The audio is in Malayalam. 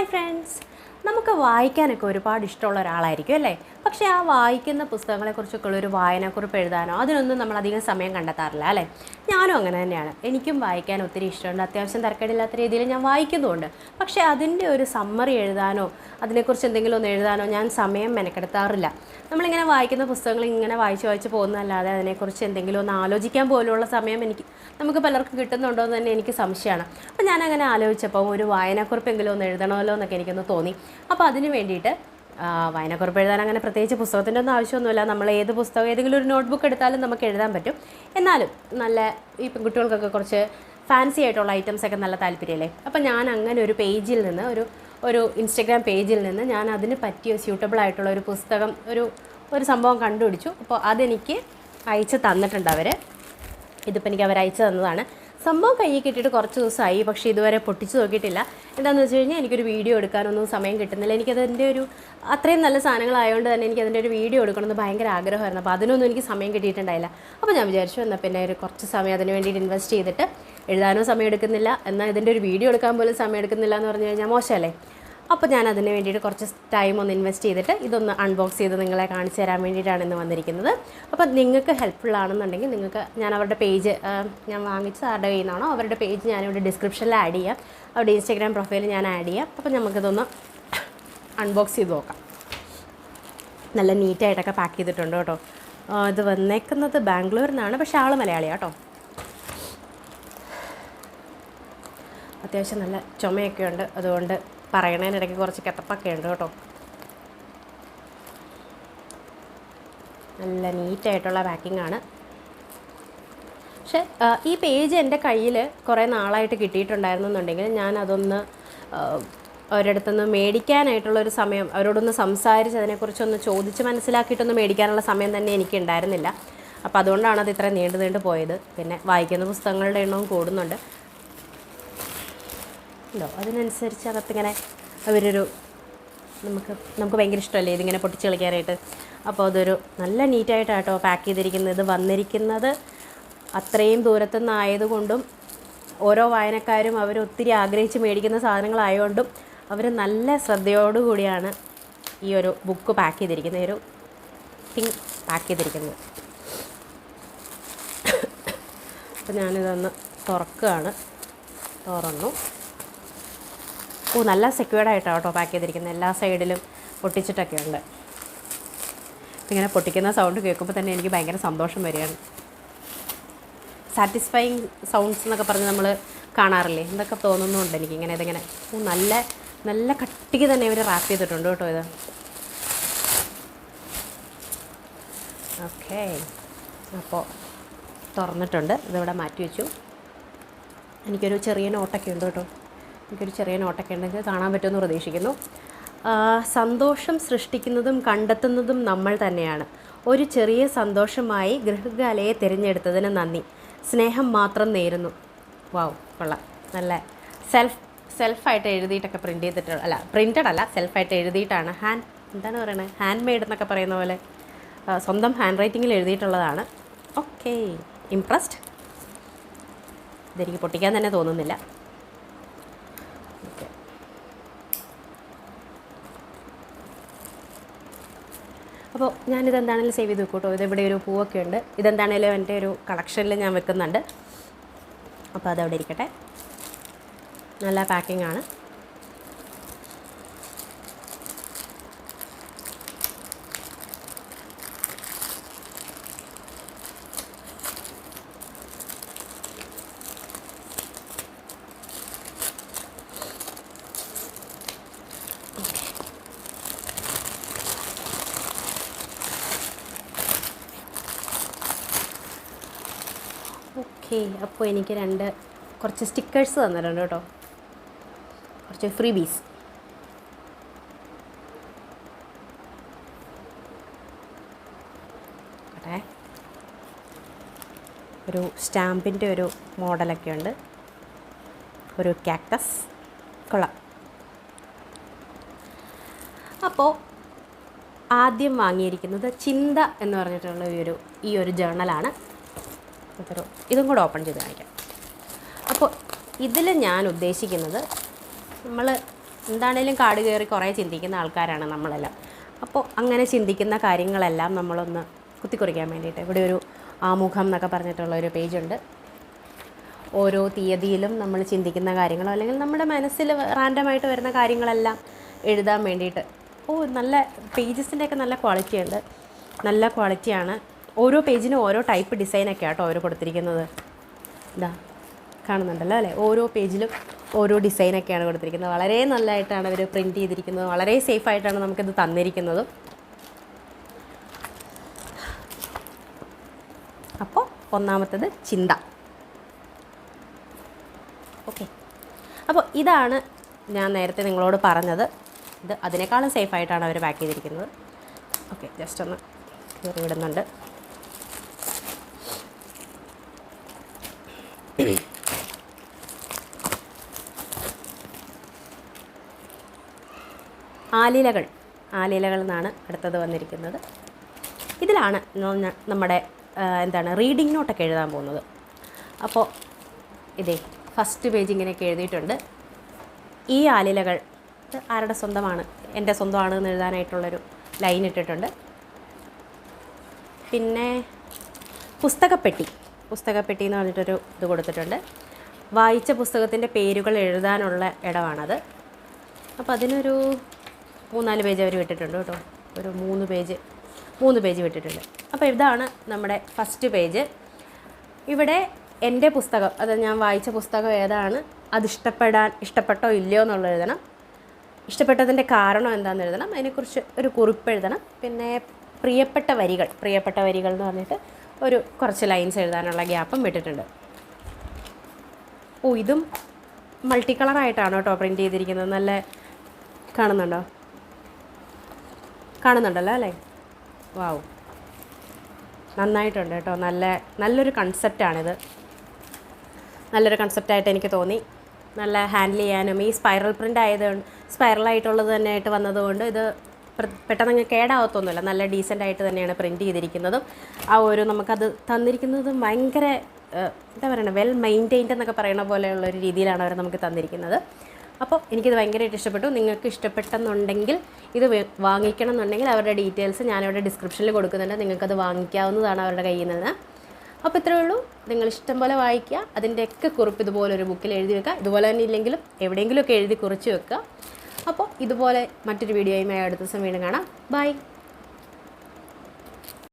ഹായ് ഫ്രണ്ട്സ്, നമുക്ക് വായിക്കാനൊക്കെ ഒരുപാട് ഇഷ്ടമുള്ള ഒരാളായിരിക്കും അല്ലേ? പക്ഷേ ആ വായിക്കുന്ന പുസ്തകങ്ങളെക്കുറിച്ചൊക്കെ ഉള്ളൊരു വായനക്കുറിപ്പ് എഴുതാനോ അതിനൊന്നും നമ്മൾ അധികം സമയം കണ്ടെത്താറില്ല അല്ലേ? ഞാനും അങ്ങനെ തന്നെയാണ്. എനിക്കും വായിക്കാൻ ഒത്തിരി ഇഷ്ടമുണ്ട്. അത്യാവശ്യം തരക്കേടില്ലാത്ത രീതിയിൽ ഞാൻ വായിക്കുന്നുമുണ്ട്. പക്ഷേ അതിൻ്റെ ഒരു സമ്മറി എഴുതാനോ അതിനെക്കുറിച്ച് എന്തെങ്കിലും ഒന്ന് എഴുതാനോ ഞാൻ സമയം മെനക്കെടുത്താറില്ല. നമ്മളിങ്ങനെ വായിക്കുന്ന പുസ്തകങ്ങൾ ഇങ്ങനെ വായിച്ച് പോകുന്നതല്ലാതെ അതിനെക്കുറിച്ച് എന്തെങ്കിലും ഒന്ന് ആലോചിക്കാൻ പോലുള്ള സമയം നമുക്ക് പലർക്കും കിട്ടുന്നുണ്ടോ എന്ന് തന്നെ എനിക്ക് സംശയമാണ്. അപ്പോൾ ഞാനങ്ങനെ ആലോചിച്ചപ്പോൾ ഒരു വായനക്കുറിപ്പെങ്കിലും ഒന്ന് എഴുതണമല്ലോ എന്നൊക്കെ എനിക്കൊന്ന് തോന്നി. അപ്പോൾ അതിന് വേണ്ടിയിട്ട് വായനക്കുറിപ്പ് എഴുതാൻ അങ്ങനെ പ്രത്യേകിച്ച് പുസ്തകത്തിൻ്റെ ഒന്നും ആവശ്യമൊന്നുമില്ല. നമ്മൾ ഏത് പുസ്തകം ഏതെങ്കിലും ഒരു നോട്ട്ബുക്ക് എടുത്താലും നമുക്ക് എഴുതാൻ പറ്റും. എന്നാലും നല്ല ഈ പെൺകുട്ടികൾക്കൊക്കെ കുറച്ച് ഫാൻസി ആയിട്ടുള്ള ഐറ്റംസൊക്കെ നല്ല താല്പര്യമല്ലേ? അപ്പോൾ ഞാൻ അങ്ങനെ ഒരു പേജിൽ നിന്ന് ഒരു ഇൻസ്റ്റഗ്രാം പേജിൽ നിന്ന് ഞാൻ അതിന് പറ്റിയ സ്യൂട്ടബിൾ ആയിട്ടുള്ള ഒരു പുസ്തകം ഒരു സംഭവം കണ്ടുപിടിച്ചു. അപ്പോൾ അതെനിക്ക് അയച്ച് തന്നിട്ടുണ്ട് അവർ. ഇതിപ്പോൾ എനിക്ക് അവർ അയച്ചു തന്നതാണ്. സംഭവം കയ്യിൽ കിട്ടിയിട്ട് കുറച്ച് ദിവസമായി, പക്ഷേ ഇതുവരെ പൊട്ടിച്ച് നോക്കിയിട്ടില്ല. എന്താണെന്ന് വെച്ച് കഴിഞ്ഞാൽ എനിക്കൊരു വീഡിയോ എടുക്കാനൊന്നും സമയം കിട്ടുന്നില്ല. എനിക്കതിൻ്റെ അത്രയും നല്ല സാധനങ്ങളായതുകൊണ്ട് തന്നെ എനിക്കതിൻ്റെ ഒരു വീഡിയോ എടുക്കണമെന്ന് ഭയങ്കര ആഗ്രഹമായിരുന്നു. അപ്പോൾ അതിനൊന്നും എനിക്ക് സമയം കിട്ടിയിട്ടുണ്ടായില്ല. അപ്പോൾ ഞാൻ വിചാരിച്ചു എന്നാൽ പിന്നെ കുറച്ച് സമയം അതിന് വേണ്ടിയിട്ട് ഇൻവെസ്റ്റ് ചെയ്തിട്ട് എഴുതാനോ സമയം എടുക്കുന്നില്ല, എന്നാൽ ഇതിൻ്റെ ഒരു വീഡിയോ എടുക്കാൻ പോലും സമയം എടുക്കുന്നില്ല എന്ന് പറഞ്ഞു കഴിഞ്ഞാൽ മോശമല്ലേ? അപ്പോൾ ഞാൻ അതിന് വേണ്ടിയിട്ട് കുറച്ച് ടൈം ഒന്ന് ഇൻവെസ്റ്റ് ചെയ്തിട്ട് ഇതൊന്ന് അൺബോക്സ് ചെയ്ത് നിങ്ങളെ കാണിച്ചു തരാൻ വേണ്ടിയിട്ടാണ് ഇന്ന് വന്നിരിക്കുന്നത്. അപ്പോൾ നിങ്ങൾക്ക് ഹെൽപ്ഫുൾ ആണെന്നുണ്ടെങ്കിൽ നിങ്ങൾക്ക് ഞാൻ അവരുടെ പേജ് ഞാൻ വാങ്ങിച്ച് ആരുടെ കയ്യിൽ നിന്നാണോ അവരുടെ പേജ് ഞാനിവിടെ ഡിസ്ക്രിപ്ഷനിൽ ആഡ് ചെയ്യാം. അവരുടെ ഇൻസ്റ്റാഗ്രാം പ്രൊഫൈൽ ഞാൻ ആഡ് ചെയ്യാം. അപ്പോൾ നമുക്കിതൊന്ന് അൺബോക്സ് ചെയ്ത് നോക്കാം. നല്ല നീറ്റായിട്ടൊക്കെ പാക്ക് ചെയ്തിട്ടുണ്ട് കേട്ടോ. ഇത് വന്നേക്കുന്നത് ബാംഗ്ലൂരിൽ നിന്നാണ്, പക്ഷേ ആൾ മലയാളിയാണ് കേട്ടോ. അത്യാവശ്യം നല്ല ചുമയൊക്കെ ഉണ്ട്, അതുകൊണ്ട് പറയണതിനിടയ്ക്ക് കുറച്ച് കെട്ടപ്പൊക്കെ ഉണ്ട് കേട്ടോ. നല്ല നീറ്റായിട്ടുള്ള പാക്കിംഗ് ആണ്. പക്ഷേ ഈ പേജ് എൻ്റെ കയ്യിൽ കുറേ നാളായിട്ട് കിട്ടിയിട്ടുണ്ടായിരുന്നെന്നുണ്ടെങ്കിൽ ഞാൻ അതൊന്ന് അവരടുത്തുനിന്ന് മേടിക്കാനായിട്ടുള്ളൊരു സമയം, അവരോടൊന്ന് സംസാരിച്ച് അതിനെക്കുറിച്ചൊന്ന് ചോദിച്ച് മനസ്സിലാക്കിയിട്ടൊന്ന് മേടിക്കാനുള്ള സമയം തന്നെ എനിക്ക് ഉണ്ടായിരുന്നില്ല. അപ്പോൾ അതുകൊണ്ടാണ് അത് ഇത്ര നീണ്ടു പോയത്. പിന്നെ വായിക്കുന്ന പുസ്തകങ്ങളുടെ എണ്ണവും കൂടുന്നുണ്ട് ഉണ്ടോ, അതിനനുസരിച്ച് അകത്തിങ്ങനെ നമുക്ക് ഭയങ്കര ഇഷ്ടമല്ലേ ഇതിങ്ങനെ പൊട്ടിച്ച് കളിക്കാനായിട്ട്. അപ്പോൾ അതൊരു നല്ല നീറ്റായിട്ടാട്ടോ പാക്ക് ചെയ്തിരിക്കുന്നത്. ഇത് വന്നിരിക്കുന്നത് അത്രയും ദൂരത്തുനിന്നായതുകൊണ്ടും ഓരോ വായനക്കാരും അവർ ഒത്തിരി ആഗ്രഹിച്ച് മേടിക്കുന്ന സാധനങ്ങളായതുകൊണ്ടും അവർ നല്ല ശ്രദ്ധയോടുകൂടിയാണ് ഈ ഒരു ബുക്ക് പാക്ക് ചെയ്തിരിക്കുന്നത്, ഒരു തിങ് പാക്ക് ചെയ്തിരിക്കുന്നത്. അപ്പോൾ ഞാനിതൊന്ന് തുറന്നു. നല്ല സെക്യൂർഡായിട്ടാണ് കേട്ടോ പാക്ക് ചെയ്തിരിക്കുന്നത്. എല്ലാ സൈഡിലും പൊട്ടിച്ചിട്ടൊക്കെ ഉണ്ട്. ഇങ്ങനെ പൊട്ടിക്കുന്ന സൗണ്ട് കേൾക്കുമ്പോൾ തന്നെ എനിക്ക് ഭയങ്കര സന്തോഷം വരികയാണ്. സാറ്റിസ്ഫൈങ് സൗണ്ട്സ് എന്നൊക്കെ പറഞ്ഞ് നമ്മൾ കാണാറില്ലേ, എന്തൊക്കെ തോന്നുന്നുണ്ട് എനിക്കിങ്ങനെ. ഇതിങ്ങനെ നല്ല കട്ടിക്ക് തന്നെ ഇവർ റാപ്പ് ചെയ്തിട്ടുണ്ട് കേട്ടോ. ഇത് ഓക്കെ. അപ്പോൾ തുറന്നിട്ടുണ്ട്. ഇതിവിടെ മാറ്റി വെച്ചു. എനിക്കൊരു ചെറിയ നോട്ടൊക്കെ ഉണ്ട് കേട്ടോ. ഉണ്ടെങ്കിൽ കാണാൻ പറ്റുമെന്ന് പ്രതീക്ഷിക്കുന്നു. സന്തോഷം സൃഷ്ടിക്കുന്നതും കണ്ടെത്തുന്നതും നമ്മൾ തന്നെയാണ്. ഒരു ചെറിയ സന്തോഷമായി ഗൃഹകാലയെ തിരഞ്ഞെടുത്തതിന് നന്ദി. സ്നേഹം മാത്രം നേരുന്നു. വാവ്, കൊള്ളാം. നല്ല സെൽഫായിട്ട് എഴുതിയിട്ടൊക്കെ പ്രിൻറ്റഡ് അല്ല സെൽഫായിട്ട് എഴുതിയിട്ടാണ്. എന്താണ് പറയുന്നത്, ഹാൻഡ് മെയ്ഡ് എന്നൊക്കെ പറയുന്ന പോലെ സ്വന്തം ഹാൻഡ് റൈറ്റിങ്ങിൽ എഴുതിയിട്ടുള്ളതാണ്. Okay, impressed. ഇതെനിക്ക് പൊട്ടിക്കാൻ തന്നെ തോന്നുന്നില്ല. അപ്പോൾ ഞാനിതെന്താണെങ്കിലും സേവ് ചെയ്ത് വെക്കും കേട്ടോ. ഇതെവിടെ ഒരു പൂവൊക്കെ ഉണ്ട്. ഇതെന്താണെങ്കിലും എൻ്റെ ഒരു കളക്ഷനിൽ ഞാൻ വെക്കുന്നുണ്ട്. അപ്പോൾ അതവിടെ ഇരിക്കട്ടെ. നല്ല പാക്കിംഗ് ആണ്. ഓക്കെ, അപ്പോൾ എനിക്ക് കുറച്ച് സ്റ്റിക്കേഴ്സ് തന്നിട്ടുണ്ട് കേട്ടോ, കുറച്ച് ഫ്രീ ബീസ്. ഒരു സ്റ്റാമ്പിൻ്റെ ഒരു മോഡലൊക്കെ ഉണ്ട്. ഒരു കാക്ടസ്, കൊള്ളാം. അപ്പോൾ ആദ്യം വാങ്ങിയിരിക്കുന്നത് ചിന്ത എന്ന് പറഞ്ഞിട്ടുള്ള ഈ ഒരു ജേർണലാണ്. ഇതും കൂടെ ഓപ്പൺ ചെയ്ത് കാണിക്കാം. അപ്പോൾ ഇതിൽ ഞാൻ ഉദ്ദേശിക്കുന്നത് നമ്മൾ എന്താണേലും കാട് കയറി കുറേ ചിന്തിക്കുന്ന ആൾക്കാരാണ് നമ്മളെല്ലാം. അപ്പോൾ അങ്ങനെ ചിന്തിക്കുന്ന കാര്യങ്ങളെല്ലാം നമ്മളൊന്ന് കുത്തിക്കുറിക്കാൻ വേണ്ടിയിട്ട് ഇവിടെ ഒരു ആമുഖം എന്നൊക്കെ പറഞ്ഞിട്ടുള്ള ഒരു പേജുണ്ട്. ഓരോ തീയതിയിലും നമ്മൾ ചിന്തിക്കുന്ന കാര്യങ്ങളോ അല്ലെങ്കിൽ നമ്മുടെ മനസ്സിൽ റാൻഡമായിട്ട് വരുന്ന കാര്യങ്ങളെല്ലാം എഴുതാൻ വേണ്ടിയിട്ട്. നല്ല പേജസിൻ്റെയൊക്കെ നല്ല ക്വാളിറ്റി ഉണ്ട്, നല്ല ക്വാളിറ്റിയാണ്. ഓരോ പേജിനും ഓരോ ടൈപ്പ് ഡിസൈനൊക്കെ ആട്ടോ അവർ കൊടുത്തിരിക്കുന്നത്. ഇതാ കാണുന്നുണ്ടല്ലോ അല്ലേ, ഓരോ പേജിലും ഓരോ ഡിസൈനൊക്കെയാണ് കൊടുത്തിരിക്കുന്നത്. വളരെ നല്ലതായിട്ടാണ് അവർ പ്രിൻറ്റ് ചെയ്തിരിക്കുന്നത്, വളരെ സേഫായിട്ടാണ് നമുക്കിത് തന്നിരിക്കുന്നത്. അപ്പോൾ ഒന്നാമത്തത് ചിന്ത. ഓക്കെ, അപ്പോൾ ഇതാണ് ഞാൻ നേരത്തെ നിങ്ങളോട് പറഞ്ഞത്. ഇത് അതിനേക്കാളും സേഫായിട്ടാണ് അവർ പാക്ക് ചെയ്തിരിക്കുന്നത്. ഓക്കെ, ജസ്റ്റ് ഒന്ന് കയറി വിടുന്നുണ്ട്. ആലിലകൾ എന്നാണ് അടുത്തത് വന്നിരിക്കുന്നത്. ഇതിലാണ് നമ്മുടെ റീഡിംഗ് നോട്ടൊക്കെ എഴുതാൻ പോകുന്നത്. അപ്പോൾ ഇതേ ഫസ്റ്റ് പേജ് ഇങ്ങനെയൊക്കെ എഴുതിയിട്ടുണ്ട്. ഈ ആലിലകൾ ആരുടെ സ്വന്തമാണ്, എൻ്റെ സ്വന്തമാണ് എന്ന് എഴുതാനായിട്ടുള്ളൊരു ലൈൻ ഇട്ടിട്ടുണ്ട്. പിന്നെ പുസ്തകപ്പെട്ടി എന്ന് പറഞ്ഞിട്ടൊരു ഇത് കൊടുത്തിട്ടുണ്ട്. വായിച്ച പുസ്തകത്തിൻ്റെ പേരുകൾ എഴുതാനുള്ള ഇടമാണത്. അപ്പോൾ അതിനൊരു 3-4 പേജ് അവർ വിട്ടിട്ടുണ്ട് കേട്ടോ. ഒരു 3 പേജ് വിട്ടിട്ടുണ്ട്. അപ്പോൾ ഇതാണ് നമ്മുടെ ഫസ്റ്റ് പേജ്. ഇവിടെ എൻ്റെ പുസ്തകം, അത് ഞാൻ വായിച്ച പുസ്തകം ഏതാണ്, അത് ഇഷ്ടപ്പെട്ടോ ഇല്ലയോ എന്നുള്ളത് എഴുതണം. ഇഷ്ടപ്പെട്ടതിൻ്റെ കാരണം എന്താണെന്ന് എഴുതണം. അതിനെക്കുറിച്ച് ഒരു കുറിപ്പ് എഴുതണം. പിന്നെ പ്രിയപ്പെട്ട വരികൾ എന്ന് പറഞ്ഞിട്ട് ഒരു കുറച്ച് ലൈൻസ് എഴുതാനുള്ള ഗ്യാപ്പും വിട്ടിട്ടുണ്ട്. ഇതും മൾട്ടി കളറായിട്ടാണ് കേട്ടോ പ്രിൻറ്റ് ചെയ്തിരിക്കുന്നത്. നല്ല കാണുന്നുണ്ടല്ലോ അല്ലേ? വാവ്, നന്നായിട്ടുണ്ട് കേട്ടോ. നല്ലൊരു കൺസെപ്റ്റാണിത്. നല്ലൊരു കൺസെപ്റ്റായിട്ട് എനിക്ക് തോന്നി. നല്ല ഹാൻഡിൽ ചെയ്യാനും ഈ സ്പൈറലായിട്ടുള്ളത് തന്നെ ആയിട്ട് വന്നതുകൊണ്ട് ഇത് പെട്ടെന്ന് കേടാവത്തൊന്നുമില്ല. നല്ല ഡീസൻ്റായിട്ട് തന്നെയാണ് പ്രിൻറ്റ് ചെയ്തിരിക്കുന്നതും. നമുക്കത് തന്നിരിക്കുന്നതും ഭയങ്കര വെൽ മെയിൻറ്റെയിൻഡ് എന്നൊക്കെ പറയുന്ന പോലെയുള്ളൊരു രീതിയിലാണ് അവർ നമുക്ക് തന്നിരിക്കുന്നത്. അപ്പോൾ എനിക്കിത് ഭയങ്കരമായിട്ട് ഇഷ്ടപ്പെട്ടു. നിങ്ങൾക്ക് ഇഷ്ടപ്പെട്ടെന്നുണ്ടെങ്കിൽ ഇത് വാങ്ങിക്കണം എന്നുണ്ടെങ്കിൽ അവരുടെ ഡീറ്റെയിൽസ് ഞാനിവിടെ ഡിസ്ക്രിപ്ഷനിൽ കൊടുക്കുന്നുണ്ട്. നിങ്ങൾക്കത് വാങ്ങിക്കാവുന്നതാണ് അവരുടെ കയ്യിൽ നിന്ന്. അപ്പോൾ ഇത്രയേ ഉള്ളൂ. നിങ്ങൾ ഇഷ്ടം പോലെ വായിക്കുക. അതിൻ്റെയൊക്കെ കുറിപ്പ് ഇതുപോലെ ഒരു ബുക്കിൽ എഴുതി വെക്കുക. ഇതുപോലെ തന്നെ ഇല്ലെങ്കിലും എവിടെയെങ്കിലുമൊക്കെ എഴുതി കുറിച്ച് വെക്കുക. അപ്പോൾ ഇതുപോലെ മറ്റൊരു വീഡിയോയുമായി അടുത്ത ദിവസം വീണ്ടും കാണാം. ബൈ.